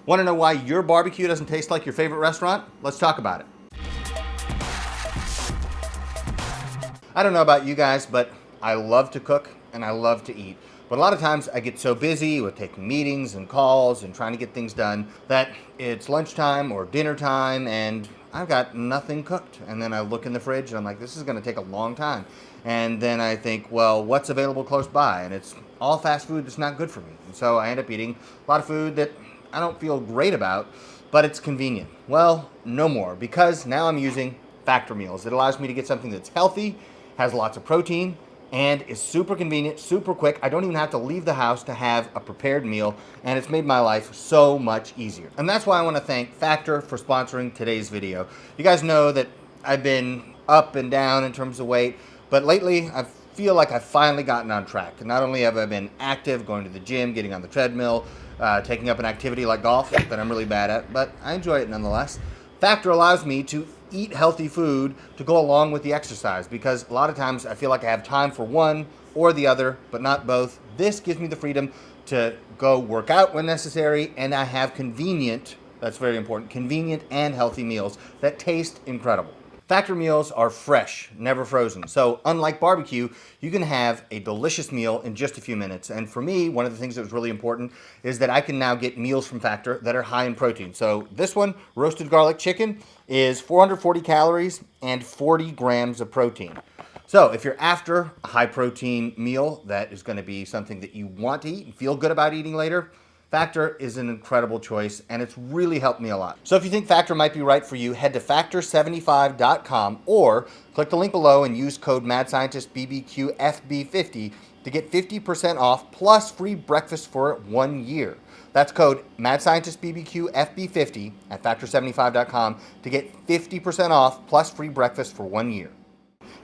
Want to know why your barbecue doesn't taste like your favorite restaurant? Let's talk about it. I don't know about you guys, but I love to cook and I love to eat. But a lot of times I get so busy with taking meetings and calls and trying to get things done that it's lunchtime or dinner time and I've got nothing cooked. And then I look in the fridge and I'm like, this is going to take a long time. And then I think, well, what's available close by? And it's all fast food that's not good for me. And so I end up eating a lot of food that I don't feel great about, but it's convenient. Well, no more, because now I'm using Factor meals. It allows me to get something that's healthy, has lots of protein, and is super convenient, super quick. I don't even have to leave the house to have a prepared meal, and it's made my life so much easier. And that's why I want to thank Factor for sponsoring today's video. You guys know that I've been up and down in terms of weight, but lately I feel like I've finally gotten on track. Not only have I been active, going to the gym, getting on the treadmill, taking up an activity like golf that I'm really bad at, but I enjoy it nonetheless. Factor allows me to eat healthy food to go along with the exercise, because a lot of times I feel like I have time for one or the other, but not both. This gives me the freedom to go work out when necessary, and I have convenient, that's very important, convenient and healthy meals that taste incredible. Factor meals are fresh, never frozen. So unlike barbecue, you can have a delicious meal in just a few minutes. And for me, one of the things that was really important is that I can now get meals from Factor that are high in protein. So this one, roasted garlic chicken, is 440 calories and 40 grams of protein. So if you're after a high protein meal that is going to be something that you want to eat and feel good about eating later, Factor is an incredible choice, and it's really helped me a lot. So if you think Factor might be right for you, head to factor75.com or click the link below and use code MadScientistBBQFB50 to get 50% off plus free breakfast for 1 year. That's code MadScientistBBQFB50 at factor75.com to get 50% off plus free breakfast for 1 year.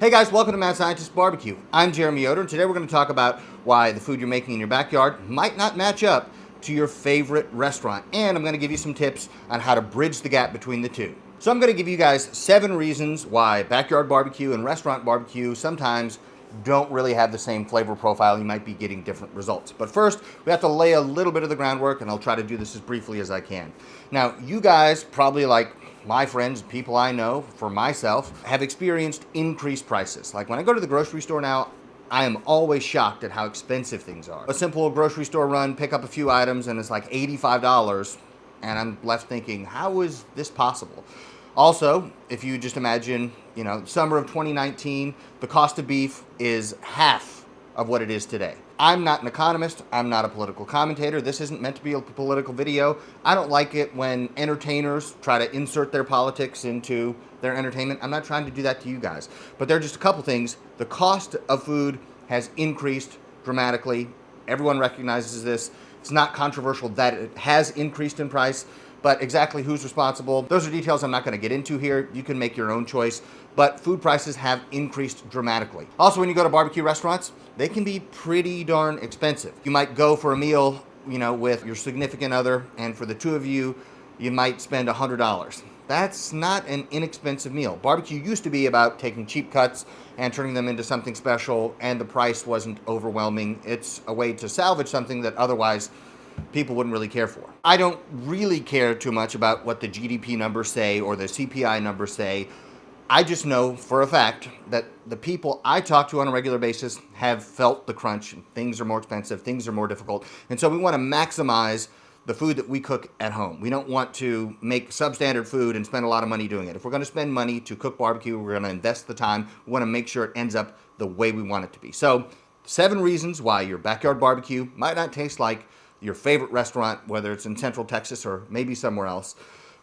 Hey guys, welcome to Mad Scientist Barbecue. I'm Jeremy Yoder, and today we're going to talk about why the food you're making in your backyard might not match up to your favorite restaurant. And I'm going to give you some tips on how to bridge the gap between the two. So I'm going to give you guys 7 reasons why backyard barbecue and restaurant barbecue sometimes don't really have the same flavor profile. You might be getting different results. But first, we have to lay a little bit of the groundwork, and I'll try to do this as briefly as I can. Now, you guys probably, like my friends, people I know, for myself, have experienced increased prices. Like when I go to the grocery store now, I am always shocked at how expensive things are. A simple grocery store run, pick up a few items, and it's like $85, and I'm left thinking, how is this possible? Also, if you just imagine, summer of 2019, the cost of beef is half of what it is today. I'm not an economist. I'm not a political commentator. This isn't meant to be a political video. I don't like it when entertainers try to insert their politics into their entertainment. I'm not trying to do that to you guys. But there are just a couple things. The cost of food has increased dramatically. Everyone recognizes this. It's not controversial that it has increased in price, but exactly who's responsible, those are details I'm not going to get into here. You can make your own choice, but food prices have increased dramatically. Also, when you go to barbecue restaurants, they can be pretty darn expensive. You might go for a meal, with your significant other, and for the two of you, you might spend $100. That's not an inexpensive meal. Barbecue used to be about taking cheap cuts and turning them into something special, and the price wasn't overwhelming. It's a way to salvage something that otherwise people wouldn't really care for. I don't really care too much about what the GDP numbers say or the CPI numbers say. I just know for a fact that the people I talk to on a regular basis have felt the crunch. Things are more expensive, things are more difficult, and so we want to maximize the food that we cook at home. We don't want to make substandard food and spend a lot of money doing it. If we're going to spend money to cook barbecue, we're going to invest the time. We want to make sure it ends up the way we want it to be. So 7 reasons why your backyard barbecue might not taste like your favorite restaurant, whether it's in Central Texas or maybe somewhere else.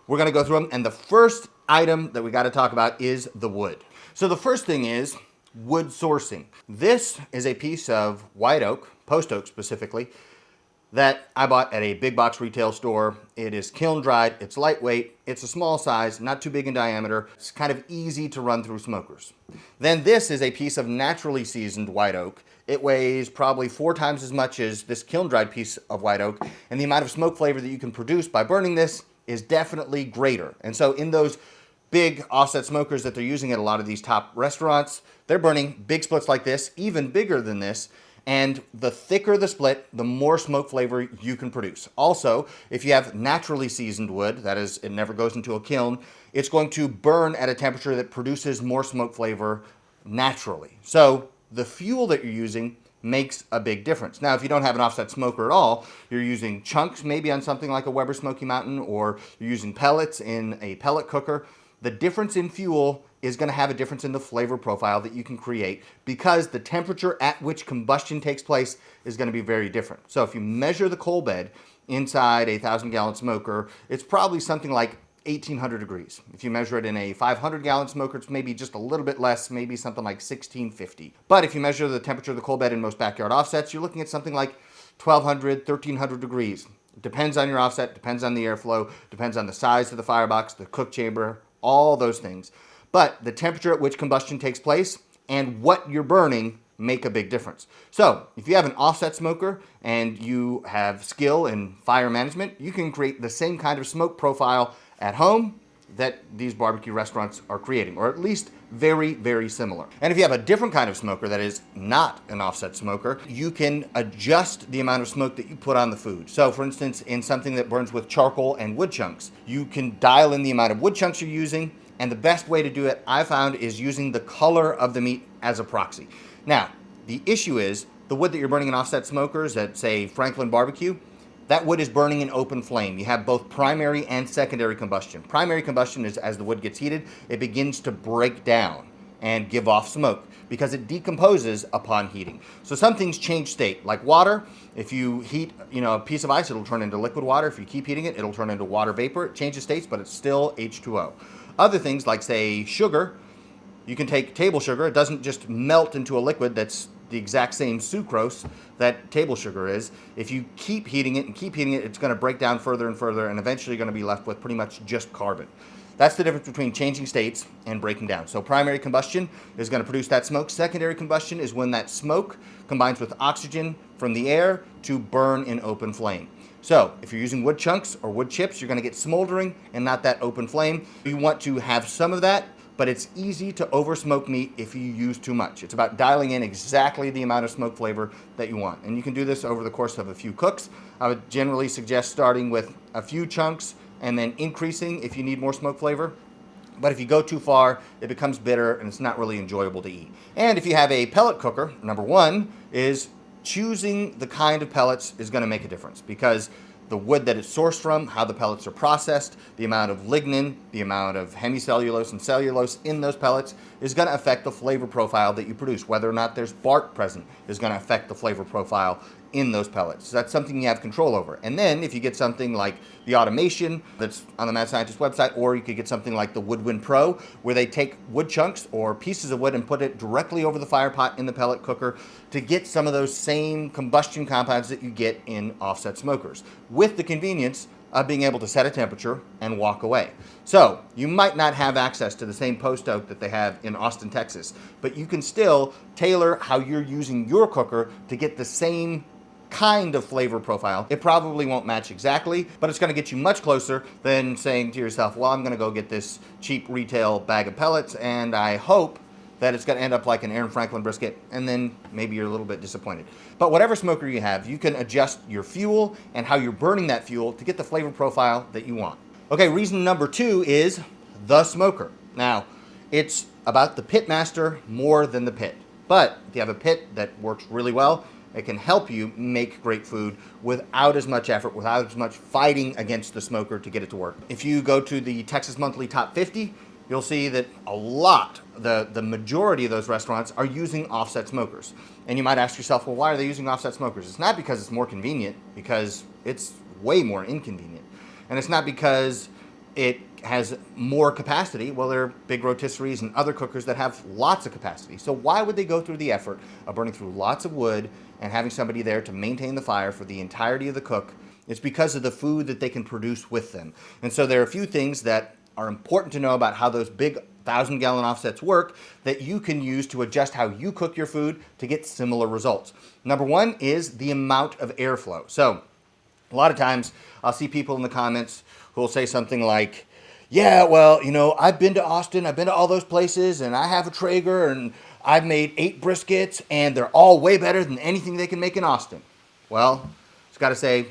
We're going to go through them, and the first item that we got to talk about is the wood. So the first thing is wood sourcing. This is a piece of white oak, post oak specifically, that I bought at a big box retail store. It is kiln dried, it's lightweight, it's a small size, not too big in diameter. It's kind of easy to run through smokers. Then this is a piece of naturally seasoned white oak. It weighs probably 4 times as much as this kiln dried piece of white oak, and the amount of smoke flavor that you can produce by burning this is definitely greater. And so in those big offset smokers that they're using at a lot of these top restaurants, they're burning big splits like this, even bigger than this, And the thicker the split, the more smoke flavor you can produce. Also, if you have naturally seasoned wood, that is, it never goes into a kiln, it's going to burn at a temperature that produces more smoke flavor naturally. So the fuel that you're using makes a big difference. Now, if you don't have an offset smoker at all, you're using chunks maybe on something like a Weber Smoky Mountain, or you're using pellets in a pellet cooker. The difference in fuel is going to have a difference in the flavor profile that you can create, because the temperature at which combustion takes place is going to be very different. So if you measure the coal bed inside a 1,000-gallon smoker, it's probably something like 1,800 degrees. If you measure it in a 500-gallon smoker, it's maybe just a little bit less, maybe something like 1,650. But if you measure the temperature of the coal bed in most backyard offsets, you're looking at something like 1,200, 1,300 degrees. It depends on your offset, depends on the airflow, depends on the size of the firebox, the cook chamber, all those things. But the temperature at which combustion takes place and what you're burning make a big difference. So if you have an offset smoker and you have skill in fire management, you can create the same kind of smoke profile at home that these barbecue restaurants are creating, or at least very, very similar. And if you have a different kind of smoker that is not an offset smoker, you can adjust the amount of smoke that you put on the food. So for instance, in something that burns with charcoal and wood chunks, you can dial in the amount of wood chunks you're using, and the best way to do it, I found, is using the color of the meat as a proxy. Now, the issue is the wood that you're burning in offset smokers at, say, Franklin Barbecue, that wood is burning in open flame. You have both primary and secondary combustion. Primary combustion is as the wood gets heated, it begins to break down and give off smoke because it decomposes upon heating. So some things change state, like water. If you heat, a piece of ice, it'll turn into liquid water. If you keep heating it, it'll turn into water vapor. It changes states, but it's still H2O. Other things like, say, sugar, you can take table sugar. It doesn't just melt into a liquid that's the exact same sucrose that table sugar is. If you keep heating it and keep heating it, it's going to break down further and further, and eventually you're going to be left with pretty much just carbon. That's the difference between changing states and breaking down. So primary combustion is going to produce that smoke. Secondary combustion is when that smoke combines with oxygen from the air to burn in open flame. So if you're using wood chunks or wood chips, you're going to get smoldering and not that open flame. You want to have some of that, but it's easy to over smoke meat if you use too much. It's about dialing in exactly the amount of smoke flavor that you want. And you can do this over the course of a few cooks. I would generally suggest starting with a few chunks and then increasing if you need more smoke flavor. But if you go too far, it becomes bitter and it's not really enjoyable to eat. And if you have a pellet cooker, number one is choosing the kind of pellets is going to make a difference, because the wood that it's sourced from, how the pellets are processed, the amount of lignin, the amount of hemicellulose and cellulose in those pellets is going to affect the flavor profile that you produce. Whether or not there's bark present is going to affect the flavor profile in those pellets. So that's something you have control over. And then if you get something like the automation that's on the Mad Scientist website, or you could get something like the Woodwind Pro, where they take wood chunks or pieces of wood and put it directly over the fire pot in the pellet cooker to get some of those same combustion compounds that you get in offset smokers, with the convenience of being able to set a temperature and walk away. So you might not have access to the same post oak that they have in Austin, Texas, but you can still tailor how you're using your cooker to get the same kind of flavor profile. It probably won't match exactly, but it's going to get you much closer than saying to yourself, well, I'm going to go get this cheap retail bag of pellets and I hope that it's going to end up like an Aaron Franklin brisket, and then maybe you're a little bit disappointed. But whatever smoker you have, you can adjust your fuel and how you're burning that fuel to get the flavor profile that you want. Okay, reason number two is the smoker. Now, it's about the pit master more than the pit. But if you have a pit that works really well, it can help you make great food without as much effort, without as much fighting against the smoker to get it to work. If you go to the Texas Monthly Top 50, you'll see that the majority of those restaurants are using offset smokers. And you might ask yourself, well, why are they using offset smokers? It's not because it's more convenient, because it's way more inconvenient. And it's not because it has more capacity. Well, there are big rotisseries and other cookers that have lots of capacity. So why would they go through the effort of burning through lots of wood and having somebody there to maintain the fire for the entirety of the cook? It's because of the food that they can produce with them. And so there are a few things that are important to know about how those big 1,000-gallon offsets work that you can use to adjust how you cook your food to get similar results. Number one is the amount of airflow. So a lot of times I'll see people in the comments who will say something like, yeah, well, I've been to Austin, I've been to all those places, and I have a Traeger, and I've made 8 briskets and they're all way better than anything they can make in Austin. Well, just got to say,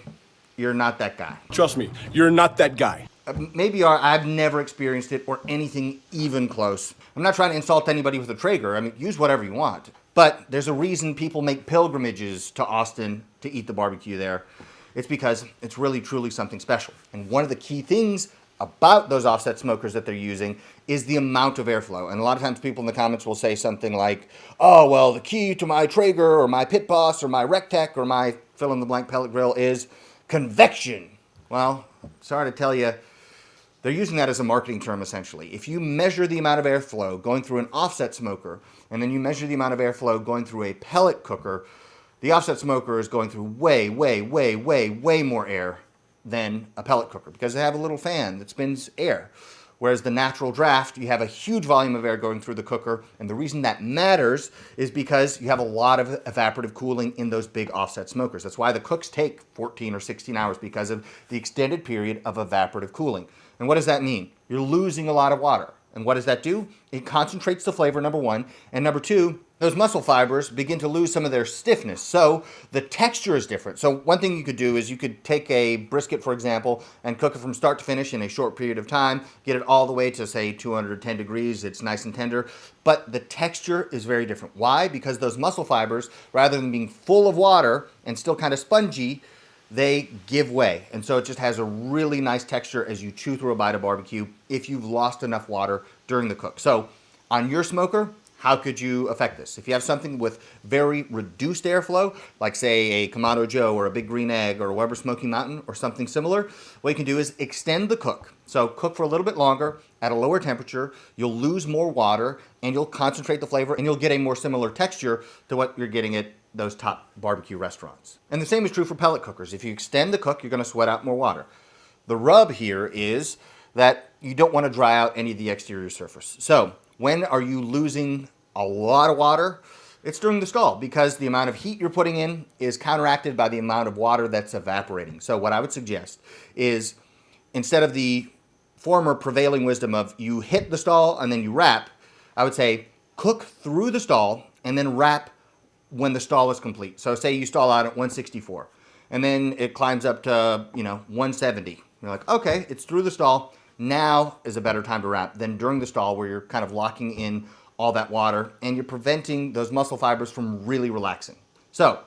you're not that guy. Trust me, you're not that guy. Maybe I've never experienced it or anything even close. I'm not trying to insult anybody with a Traeger. I mean, use whatever you want. But there's a reason people make pilgrimages to Austin to eat the barbecue there. It's because it's really, truly something special. And one of the key things about those offset smokers that they're using is the amount of airflow. And a lot of times people in the comments will say something like, oh, well, the key to my Traeger or my Pit Boss or my Rectech or my fill-in-the-blank pellet grill is convection. Well, sorry to tell you, they're using that as a marketing term, essentially. If you measure the amount of airflow going through an offset smoker, and then you measure the amount of airflow going through a pellet cooker, the offset smoker is going through way, way, way, way, way more air than a pellet cooker because they have a little fan that spins air. Whereas the natural draft, you have a huge volume of air going through the cooker, and the reason that matters is because you have a lot of evaporative cooling in those big offset smokers. That's why the cooks take 14 or 16 hours because of the extended period of evaporative cooling. And what does that mean? You're losing a lot of water. And what does that do? It concentrates the flavor, number one. And number two, those muscle fibers begin to lose some of their stiffness. So the texture is different. So one thing you could do is you could take a brisket, for example, and cook it from start to finish in a short period of time, get it all the way to, say, 210 degrees. It's nice and tender. But the texture is very different. Why? Because those muscle fibers, rather than being full of water and still kind of spongy, they give way. And so it just has a really nice texture as you chew through a bite of barbecue if you've lost enough water during the cook. So on your smoker, how could you affect this? If you have something with very reduced airflow, like say a Kamado Joe or a Big Green Egg or a Weber Smoky Mountain or something similar, what you can do is extend the cook. So cook for a little bit longer at a lower temperature, you'll lose more water and you'll concentrate the flavor and you'll get a more similar texture to what you're getting at those top barbecue restaurants. And the same is true for pellet cookers. If you extend the cook, you're going to sweat out more water. The rub here is that you don't want to dry out any of the exterior surface. So when are you losing a lot of water? It's during the stall because the amount of heat you're putting in is counteracted by the amount of water that's evaporating. So what I would suggest is instead of the former prevailing wisdom of you hit the stall and then you wrap, I would say cook through the stall and then wrap when the stall is complete. So say you stall out at 164 and then it climbs up to 170. You're like, okay, it's through the stall. Now is a better time to wrap than during the stall where you're kind of locking in all that water and you're preventing those muscle fibers from really relaxing. So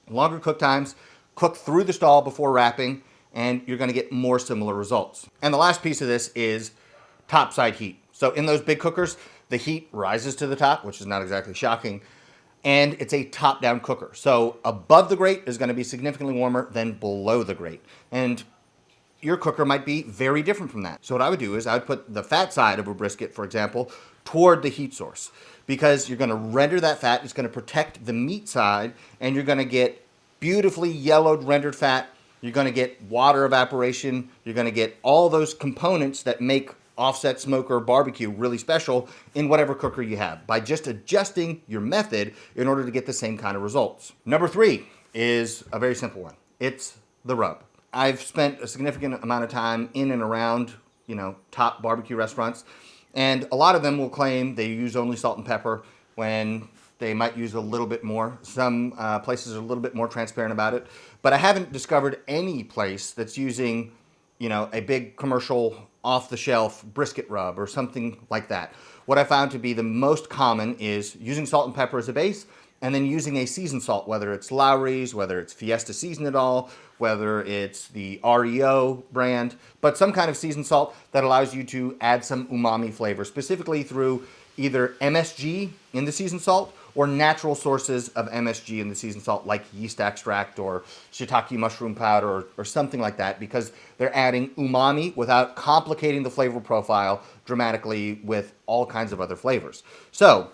longer cook times, cook through the stall before wrapping, and you're gonna get more similar results. And the last piece of this is top side heat. So in those big cookers, the heat rises to the top, which is not exactly shocking, and it's a top-down cooker. So above the grate is gonna be significantly warmer than below the grate. And your cooker might be very different from that. So what I would do is I would put the fat side of a brisket, for example, toward the heat source because you're gonna render that fat, it's gonna protect the meat side, and you're gonna get beautifully yellowed rendered fat, you're gonna get water evaporation, you're gonna get all those components that make offset smoker barbecue really special in whatever cooker you have by just adjusting your method in order to get the same kind of results. Number 3 is a very simple one. It's the rub. I've spent a significant amount of time in and around, top barbecue restaurants, and a lot of them will claim they use only salt and pepper when they might use a little bit more. Some places are a little bit more transparent about it, but I haven't discovered any place that's using, a big commercial off-the-shelf brisket rub or something like that. What I found to be the most common is using salt and pepper as a base and then using a seasoned salt, whether it's Lowry's, whether it's Fiesta Season It All, whether it's the REO brand, but some kind of seasoned salt that allows you to add some umami flavor, specifically through either MSG in the seasoned salt or natural sources of MSG in the seasoned salt, like yeast extract or shiitake mushroom powder or something like that, because they're adding umami without complicating the flavor profile dramatically with all kinds of other flavors. So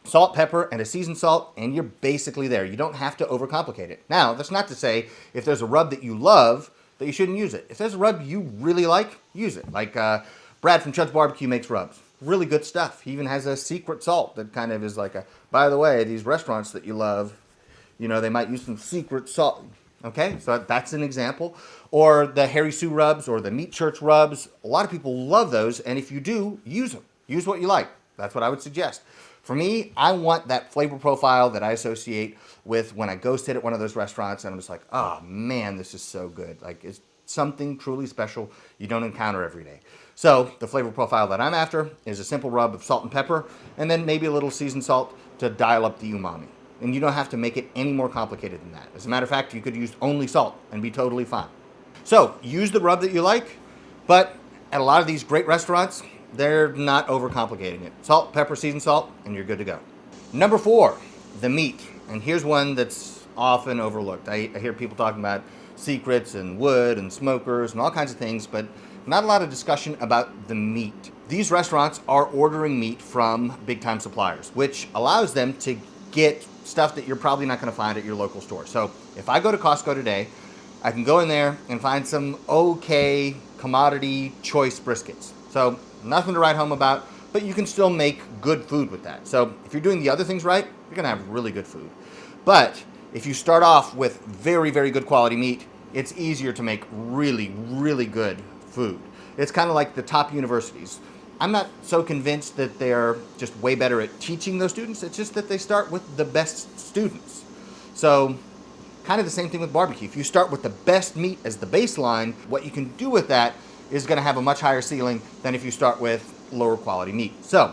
salt, pepper, and a seasoned salt, and you're basically there. You don't have to overcomplicate it. Now, that's not to say if there's a rub that you love that you shouldn't use it. If there's a rub you really like, use it. Like Brad from Chud's Barbecue makes rubs. Really good stuff. He even has a secret salt that kind of is like by the way, these restaurants that you love, they might use some secret salt. Okay, so that's an example. Or the Harry Sue rubs or the Meat Church rubs. A lot of people love those, and if you do, use them. Use what you like. That's what I would suggest. For me, I want that flavor profile that I associate with when I go sit at one of those restaurants and I'm just like, oh man, this is so good. Like, it's something truly special you don't encounter every day. So the flavor profile that I'm after is a simple rub of salt and pepper, and then maybe a little seasoned salt to dial up the umami. And you don't have to make it any more complicated than that. As a matter of fact, you could use only salt and be totally fine. So use the rub that you like, but at a lot of these great restaurants, they're not overcomplicating it. Salt, pepper, seasoned salt, and you're good to go. Number 4, the meat. And here's one that's often overlooked. I hear people talking about secrets and wood and smokers and all kinds of things, but not a lot of discussion about the meat. These restaurants are ordering meat from big-time suppliers, which allows them to get stuff that you're probably not going to find at your local store. So if I go to Costco today, I can go in there and find some okay commodity choice briskets. So nothing to write home about, but you can still make good food with that. So if you're doing the other things right, you're going to have really good food. But if you start off with very, very good quality meat, it's easier to make really, really good food. It's kind of like the top universities. I'm not so convinced that they're just way better at teaching those students. It's just that they start with the best students. So kind of the same thing with barbecue. If you start with the best meat as the baseline, what you can do with that is going to have a much higher ceiling than if you start with lower quality meat. So,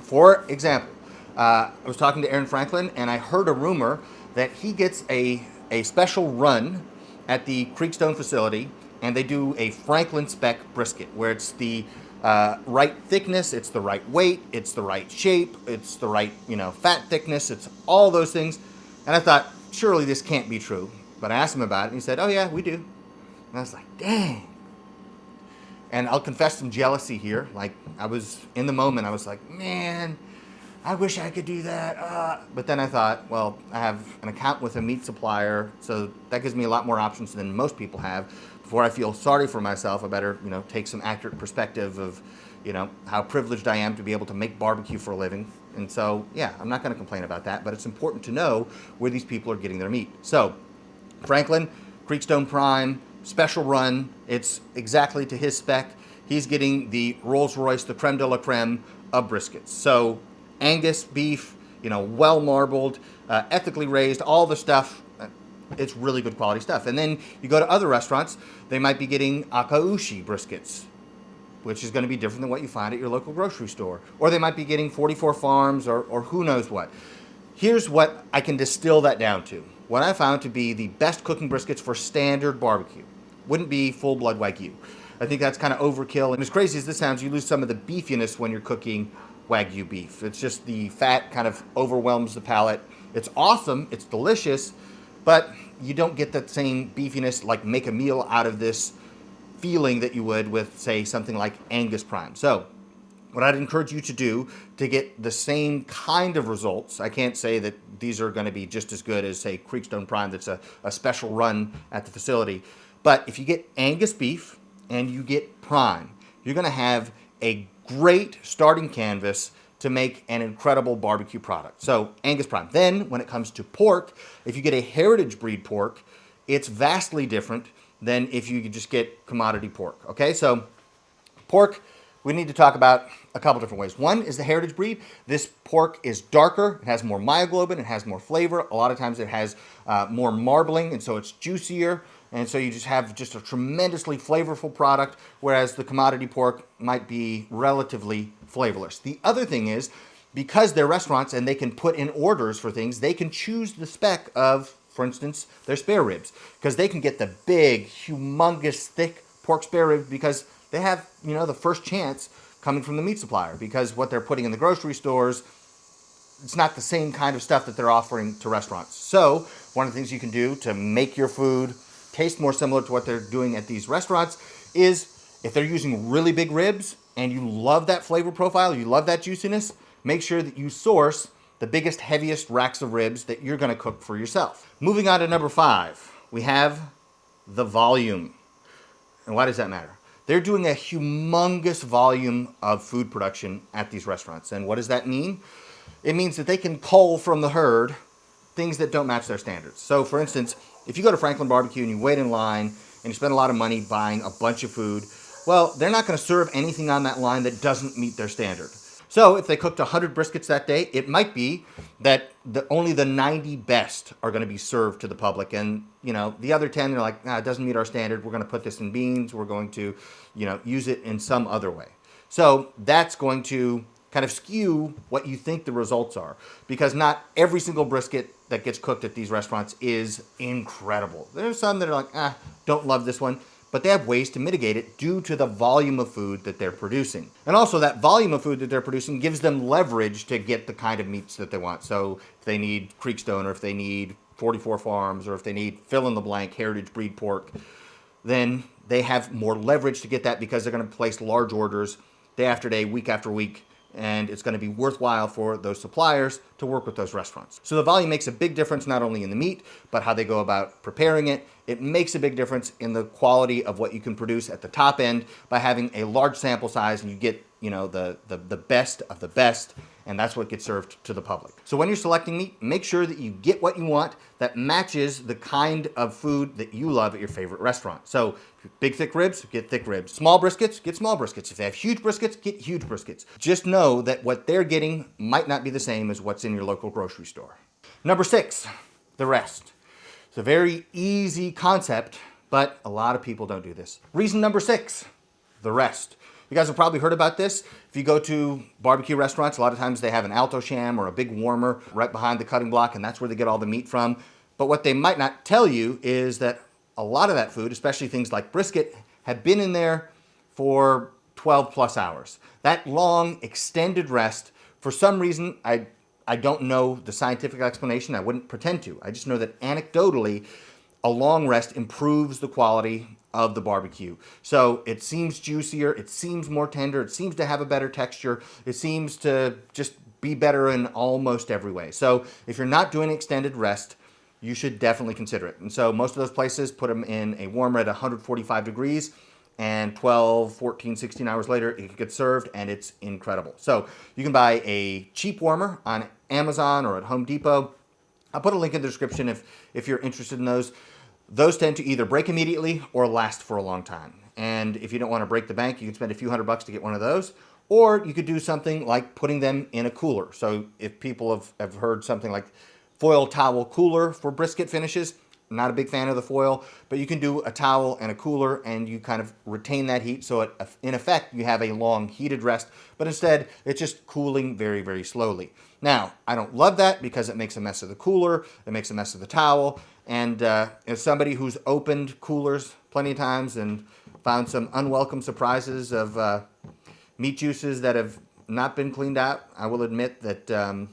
for example, I was talking to Aaron Franklin, and I heard a rumor that he gets a special run at the Creekstone facility, and they do a Franklin spec brisket, where it's the right thickness, it's the right weight, it's the right shape, it's the right, fat thickness, it's all those things. And I thought, surely this can't be true. But I asked him about it, and he said, oh yeah, we do. And I was like, dang. And I'll confess some jealousy here. Like, I was, in the moment, I was like, man, I wish I could do that. But then I thought, well, I have an account with a meat supplier, so that gives me a lot more options than most people have. Before I feel sorry for myself, I better, take some accurate perspective of, how privileged I am to be able to make barbecue for a living. And so, yeah, I'm not going to complain about that, but it's important to know where these people are getting their meat. So, Franklin, Creekstone Prime, special run. It's exactly to his spec. He's getting the Rolls Royce, the creme de la creme of briskets. So, Angus beef, well marbled, ethically raised, all the stuff. It's really good quality stuff. And then you go to other restaurants, they might be getting Akaushi briskets, which is going to be different than what you find at your local grocery store. Or they might be getting 44 Farms or who knows what. Here's what I can distill that down to. What I found to be the best cooking briskets for standard barbecue wouldn't be full-blood Wagyu. I think that's kind of overkill. And as crazy as this sounds, you lose some of the beefiness when you're cooking Wagyu beef. It's just the fat kind of overwhelms the palate. It's awesome, it's delicious, but you don't get that same beefiness, like make a meal out of this feeling that you would with, say, something like Angus Prime. So what I'd encourage you to do to get the same kind of results, I can't say that these are going to be just as good as, say, Creekstone Prime that's a special run at the facility, but if you get Angus beef and you get Prime, you're going to have a great starting canvas to make an incredible barbecue product. So Angus Prime. Then when it comes to pork, if you get a heritage breed pork, it's vastly different than if you just get commodity pork. Okay, so pork, we need to talk about a couple different ways. One is the heritage breed. This pork is darker, it has more myoglobin, it has more flavor. A lot of times it has more marbling, and so it's juicier. And so you just have just a tremendously flavorful product, whereas the commodity pork might be relatively flavorless. The other thing is, because they're restaurants and they can put in orders for things, they can choose the spec of, for instance, their spare ribs, because they can get the big, humongous, thick pork spare ribs because they have, the first chance coming from the meat supplier, because what they're putting in the grocery stores, it's not the same kind of stuff that they're offering to restaurants. So one of the things you can do to make your food taste more similar to what they're doing at these restaurants is, if they're using really big ribs and you love that flavor profile, you love that juiciness, make sure that you source the biggest, heaviest racks of ribs that you're going to cook for yourself. Moving on to number 5, we have the volume. And why does that matter? They're doing a humongous volume of food production at these restaurants. And what does that mean? It means that they can cull from the herd things that don't match their standards. So for instance, if you go to Franklin Barbecue and you wait in line and you spend a lot of money buying a bunch of food, well, they're not going to serve anything on that line that doesn't meet their standard. So if they cooked 100 briskets that day, it might be that only the 90 best are going to be served to the public. And, the other 10, they're like, it doesn't meet our standard. We're going to put this in beans. We're going to, use it in some other way. So that's going to kind of skew what you think the results are, because not every single brisket that gets cooked at these restaurants is incredible. There's some that are like, don't love this one, but they have ways to mitigate it due to the volume of food that they're producing. And also that volume of food that they're producing gives them leverage to get the kind of meats that they want. So if they need Creekstone, or if they need 44 Farms, or if they need fill in the blank heritage breed pork, then they have more leverage to get that, because they're going to place large orders day after day, week after week, and it's going to be worthwhile for those suppliers to work with those restaurants. So the volume makes a big difference, not only in the meat, but how they go about preparing it. It makes a big difference in the quality of what you can produce at the top end by having a large sample size, and you get, the best of the best, and that's what gets served to the public. So when you're selecting meat, make sure that you get what you want that matches the kind of food that you love at your favorite restaurant. So big thick ribs, get thick ribs. Small briskets, get small briskets. If they have huge briskets, get huge briskets. Just know that what they're getting might not be the same as what's in your local grocery store. Number 6, the rest. It's a very easy concept, but a lot of people don't do this. Reason number 6, the rest. You guys have probably heard about this. If you go to barbecue restaurants, a lot of times they have an Alto Sham or a big warmer right behind the cutting block, and that's where they get all the meat from. But what they might not tell you is that a lot of that food, especially things like brisket, have been in there for 12 plus hours. That long, extended rest, for some reason, I don't know the scientific explanation. I wouldn't pretend to. I just know that anecdotally, a long rest improves the quality of the barbecue. So it seems juicier, it seems more tender, it seems to have a better texture, it seems to just be better in almost every way. So if you're not doing extended rest, you should definitely consider it. And so most of those places put them in a warmer at 145 degrees, and 12, 14, 16 hours later, it gets served, and it's incredible. So you can buy a cheap warmer on Amazon or at Home Depot. I'll put a link in the description if you're interested in those. Those tend to either break immediately or last for a long time. And if you don't want to break the bank, you can spend a few $100 to get one of those. Or you could do something like putting them in a cooler. So if people have heard something like foil towel cooler for brisket finishes, I'm not a big fan of the foil, but you can do a towel and a cooler, and you kind of retain that heat. So in effect, you have a long heated rest, but instead it's just cooling very, very slowly. Now, I don't love that because it makes a mess of the cooler, it makes a mess of the towel. And as somebody who's opened coolers plenty of times and found some unwelcome surprises of meat juices that have not been cleaned out, I will admit that,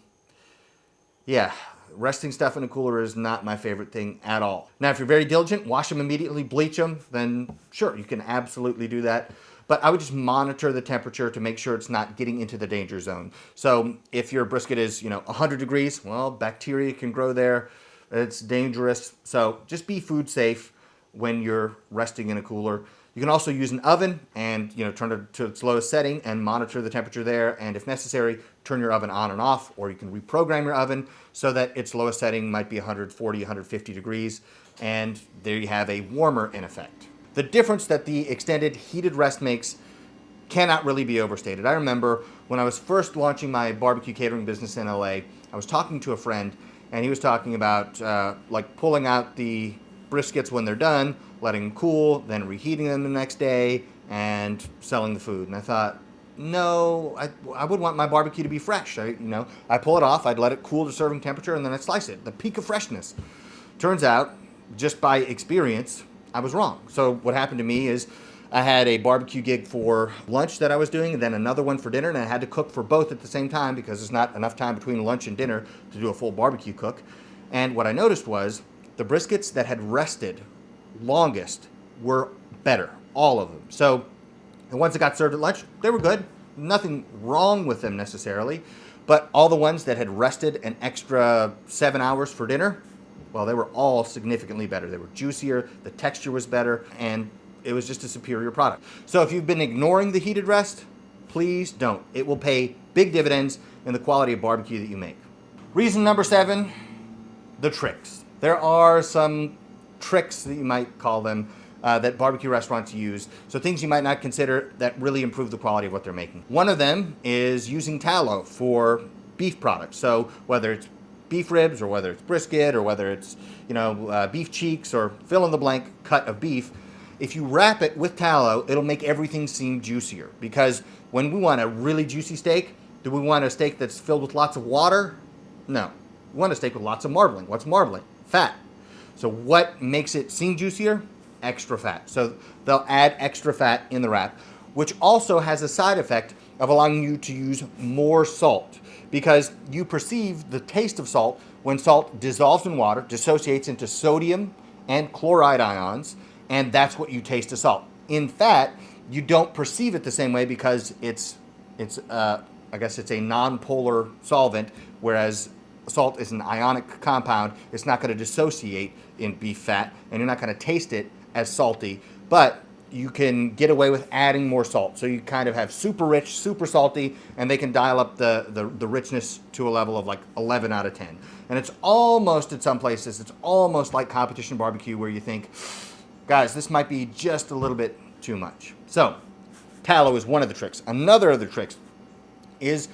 resting stuff in a cooler is not my favorite thing at all. Now, if you're very diligent, wash them immediately, bleach them, then sure, you can absolutely do that. But I would just monitor the temperature to make sure it's not getting into the danger zone. So if your brisket is, 100 degrees, well, bacteria can grow there. It's dangerous. So just be food safe when you're resting in a cooler. You can also use an oven and turn it to its lowest setting and monitor the temperature there. And if necessary, turn your oven on and off, or you can reprogram your oven so that its lowest setting might be 140, 150 degrees. And there you have a warmer in effect. The difference that the extended heated rest makes cannot really be overstated. I remember when I was first launching my barbecue catering business in LA, I was talking to a friend, and he was talking about pulling out the briskets when they're done, letting them cool, then reheating them the next day, and selling the food. And I thought, no, I would want my barbecue to be fresh. I pull it off, I'd let it cool to serving temperature, and then I'd slice it. The peak of freshness. Turns out, just by experience, I was wrong. So what happened to me is I had a barbecue gig for lunch that I was doing, and then another one for dinner, and I had to cook for both at the same time because there's not enough time between lunch and dinner to do a full barbecue cook. And what I noticed was the briskets that had rested longest were better, all of them. So the ones that got served at lunch, they were good. Nothing wrong with them necessarily, but all the ones that had rested an extra 7 hours for dinner, well, they were all significantly better. They were juicier, the texture was better, and it was just a superior product. So if you've been ignoring the heated rest, please don't. It will pay big dividends in the quality of barbecue that you make. Reason number 7, the tricks. There are some tricks that you might call them that barbecue restaurants use. So things you might not consider that really improve the quality of what they're making. One of them is using tallow for beef products. So whether it's beef ribs or whether it's brisket or whether it's beef cheeks or fill in the blank cut of beef, if you wrap it with tallow, it'll make everything seem juicier. Because when we want a really juicy steak, do we want a steak that's filled with lots of water? No. We want a steak with lots of marbling. What's marbling? Fat. So what makes it seem juicier? Extra fat. So they'll add extra fat in the wrap, which also has a side effect of allowing you to use more salt, because you perceive the taste of salt when salt dissolves in water, dissociates into sodium and chloride ions, and that's what you taste as salt. In fat, you don't perceive it the same way because it's a non-polar solvent, whereas salt is an ionic compound. It's not going to dissociate in beef fat, and you're not going to taste it as salty, but you can get away with adding more salt. So you kind of have super rich, super salty, and they can dial up the richness to a level of like 11 out of 10. And it's almost, in some places, it's almost like competition barbecue where you think, guys, this might be just a little bit too much. So tallow is one of the tricks. Another of the tricks is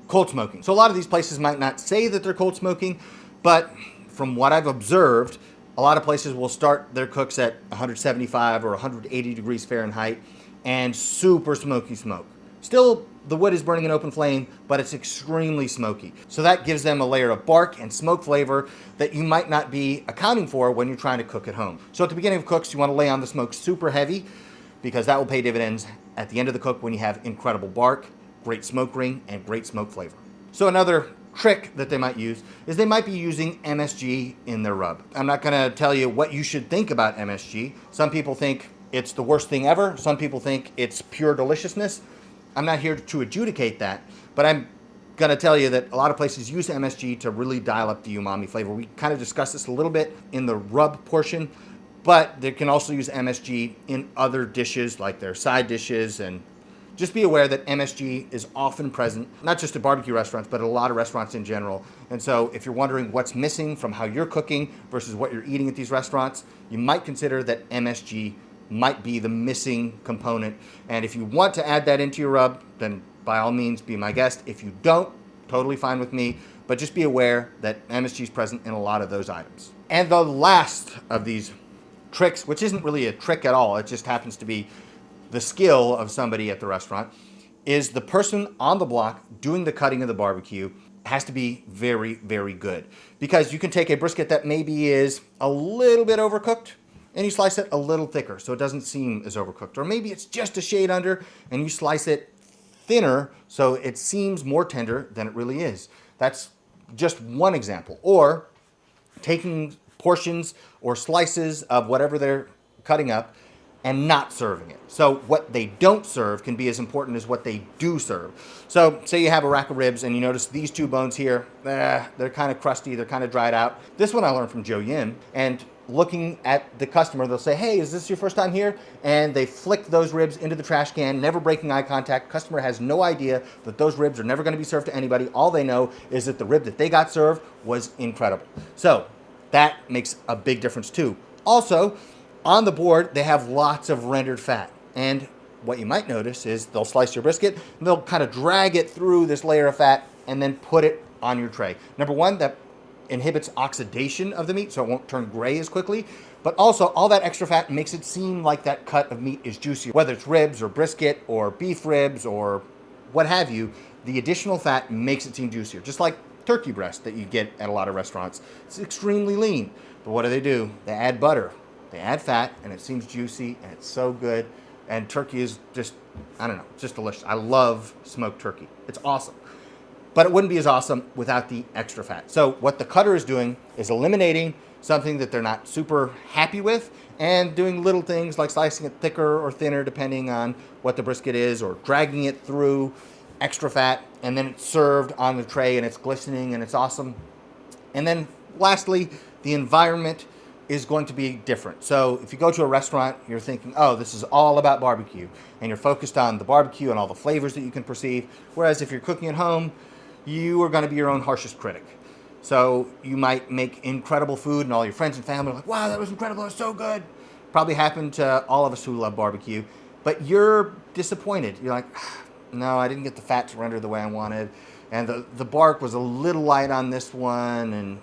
cold smoking. So a lot of these places might not say that they're cold smoking, but from what I've observed, a lot of places will start their cooks at 175 or 180 degrees Fahrenheit and super smoky smoke. Still, the wood is burning an open flame, but it's extremely smoky. So that gives them a layer of bark and smoke flavor that you might not be accounting for when you're trying to cook at home. So at the beginning of cooks, you want to lay on the smoke super heavy, because that will pay dividends at the end of the cook when you have incredible bark, great smoke ring, and great smoke flavor. So another trick that they might use is they might be using MSG in their rub. I'm not going to tell you what you should think about MSG. Some people think it's the worst thing ever. Some people think it's pure deliciousness. I'm not here to adjudicate that, but I'm going to tell you that a lot of places use MSG to really dial up the umami flavor. We kind of discussed this a little bit in the rub portion, but they can also use MSG in other dishes like their side dishes. And just be aware that MSG is often present, not just at barbecue restaurants, but at a lot of restaurants in general. And so if you're wondering what's missing from how you're cooking versus what you're eating at these restaurants, you might consider that MSG might be the missing component. And if you want to add that into your rub, then by all means be my guest. If you don't, totally fine with me, but just be aware that MSG is present in a lot of those items. And the last of these tricks, which isn't really a trick at all, it just happens to be the skill of somebody at the restaurant, is the person on the block doing the cutting of the barbecue has to be very, very good. Because you can take a brisket that maybe is a little bit overcooked and you slice it a little thicker so it doesn't seem as overcooked. Or maybe it's just a shade under and you slice it thinner so it seems more tender than it really is. That's just one example. Or taking portions or slices of whatever they're cutting up and not serving it. So what they don't serve can be as important as what they do serve. So say you have a rack of ribs and you notice these two bones here, they're kind of crusty, they're kind of dried out. This one I learned from Joe Yin, and looking at the customer, they'll say, hey, is this your first time here? And they flick those ribs into the trash can, never breaking eye contact. Customer has no idea that those ribs are never going to be served to anybody. All they know is that the rib that they got served was incredible. So that makes a big difference too. Also, on the board, they have lots of rendered fat. And what you might notice is they'll slice your brisket, and they'll kind of drag it through this layer of fat and then put it on your tray. Number one, that inhibits oxidation of the meat, so it won't turn gray as quickly. But also, all that extra fat makes it seem like that cut of meat is juicy. Whether it's ribs or brisket or beef ribs or what have you, the additional fat makes it seem juicier. Just like turkey breast that you get at a lot of restaurants. It's extremely lean. But what do? They add butter. They add fat, and it seems juicy, and it's so good. And turkey is just, I don't know, just delicious. I love smoked turkey. It's awesome. But it wouldn't be as awesome without the extra fat. So what the cutter is doing is eliminating something that they're not super happy with and doing little things like slicing it thicker or thinner depending on what the brisket is, or dragging it through extra fat, and then it's served on the tray and it's glistening and it's awesome. And then lastly, the environment is going to be different. So if you go to a restaurant, you're thinking, oh, this is all about barbecue, and you're focused on the barbecue and all the flavors that you can perceive. Whereas if you're cooking at home, you are going to be your own harshest critic. So you might make incredible food and all your friends and family are like, wow, that was incredible, that was so good. Probably happened to all of us who love barbecue, but you're disappointed. You're like, no, I didn't get the fat to render the way I wanted, and the bark was a little light on this one, and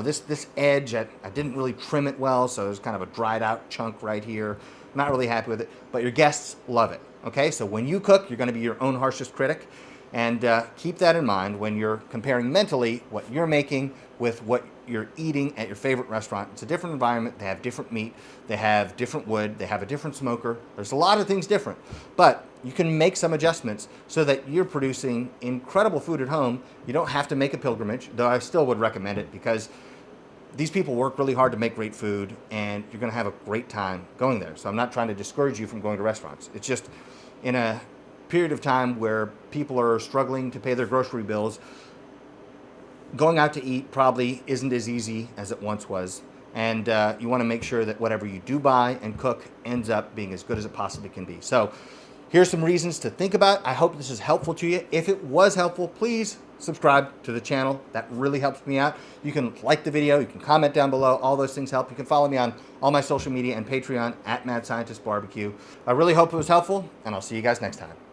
this edge, I didn't really trim it well, so there's kind of a dried out chunk right here. Not really happy with it, but your guests love it. Okay, so when you cook, you're going to be your own harshest critic, and keep that in mind when you're comparing mentally what you're making with what you're eating at your favorite restaurant. It's a different environment. They have different meat. They have different wood. They have a different smoker. There's a lot of things different, but you can make some adjustments so that you're producing incredible food at home. You don't have to make a pilgrimage, though I still would recommend it because these people work really hard to make great food, and you're going to have a great time going there. So I'm not trying to discourage you from going to restaurants. It's just in a period of time where people are struggling to pay their grocery bills, going out to eat probably isn't as easy as it once was. And you want to make sure that whatever you do buy and cook ends up being as good as it possibly can be. So here's some reasons to think about. I hope this is helpful to you. If it was helpful, please subscribe to the channel. That really helps me out. You can like the video. You can comment down below. All those things help. You can follow me on all my social media and Patreon at Mad Scientist Barbecue. I really hope it was helpful, and I'll see you guys next time.